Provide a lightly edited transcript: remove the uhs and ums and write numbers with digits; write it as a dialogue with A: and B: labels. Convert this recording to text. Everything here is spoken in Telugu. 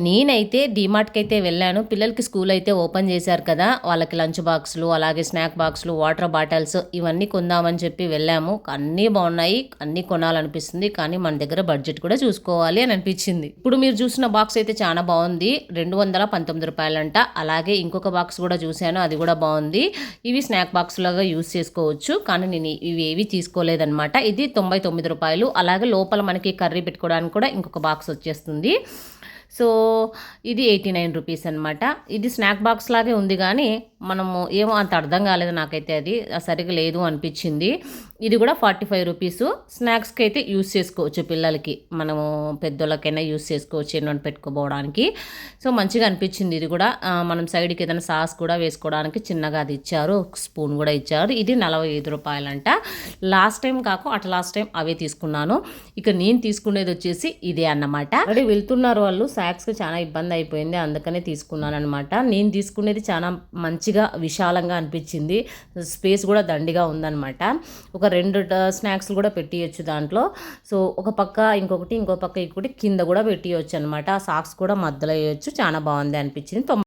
A: నేనైతే డీమార్ట్‌కి అయితే వెళ్ళాను. పిల్లలకి స్కూల్ అయితే ఓపెన్ చేశారు కదా! వాళ్ళకి లంచ్ బాక్స్‌లు, అలాగే స్నాక్ బాక్స్‌లు, వాటర్ బాటిల్స్ ఇవన్నీ కొందామని చెప్పి వెళ్ళాము. అన్నీ బాగున్నాయి. అన్నీ కొనాలనిపిస్తుంది. కానీ మన దగ్గర బడ్జెట్ కూడా చూసుకోవాలి అని అనిపించింది. ఇప్పుడు మీరు చూసిన బాక్స్ అయితే చాలా బాగుంది. రూ. 219 అలాగే ఇంకొక బాక్స్ కూడా చూశాను. అది కూడా బాగుంది. ఇవి స్నాక్ బాక్స్ లాగా యూజ్ చేసుకోవచ్చు. కానీ నేను ఇవి ఏవి తీసుకోలేదన్నమాట. ఇది రూ. 99. అలాగే లోపల మనకి కర్రీ పెట్టుకోవడానికి కూడా ఇంకొక బాక్స్ వచ్చేస్తుంది. సో ఇది రూ. 89 అనమాట. ఇది స్నాక్ బాక్స్ లాగే ఉంది కానీ మనము ఏమో అంత అర్థం కాలేదు నాకైతే, అది సరిగ్గా లేదు అనిపించింది. ఇది కూడా రూ. 45. స్నాక్స్కి అయితే యూస్ చేసుకోవచ్చు పిల్లలకి, మనము పెద్దోళ్ళకైనా యూస్ చేసుకోవచ్చు ఎన్నో పెట్టుకోవడానికి. సో మంచిగా అనిపించింది ఇది కూడా. మనం సైడ్కి ఏదైనా సాస్ కూడా వేసుకోవడానికి చిన్నగా అది ఇచ్చారు, ఒక స్పూన్ కూడా ఇచ్చారు. ఇది రూ. 45. లాస్ట్ టైం లాస్ట్ టైం అవే తీసుకున్నాను. ఇక నేను తీసుకునేది వచ్చేసి ఇదే అన్నమాట. అదే వెళ్తున్నారు వాళ్ళు, స్నాక్స్కి చాలా ఇబ్బంది అయిపోయింది, అందుకనే తీసుకున్నాను అనమాట. నేను తీసుకునేది చాలా మంచిగా విశాలంగా అనిపించింది. స్పేస్ కూడా దండిగా ఉందన్నమాట. ఒక 2 స్నాక్స్ కూడా పెట్టియచ్చు దాంట్లో. సో ఒక పక్క ఇంకొకటి, ఇంకో పక్క ఇంకొకటి, కింద కూడా పెట్టియచ్చు అనమాట. ఆ సాక్స్ కూడా మధ్యలో వేయచ్చు. చాలా బాగుంది అనిపించింది.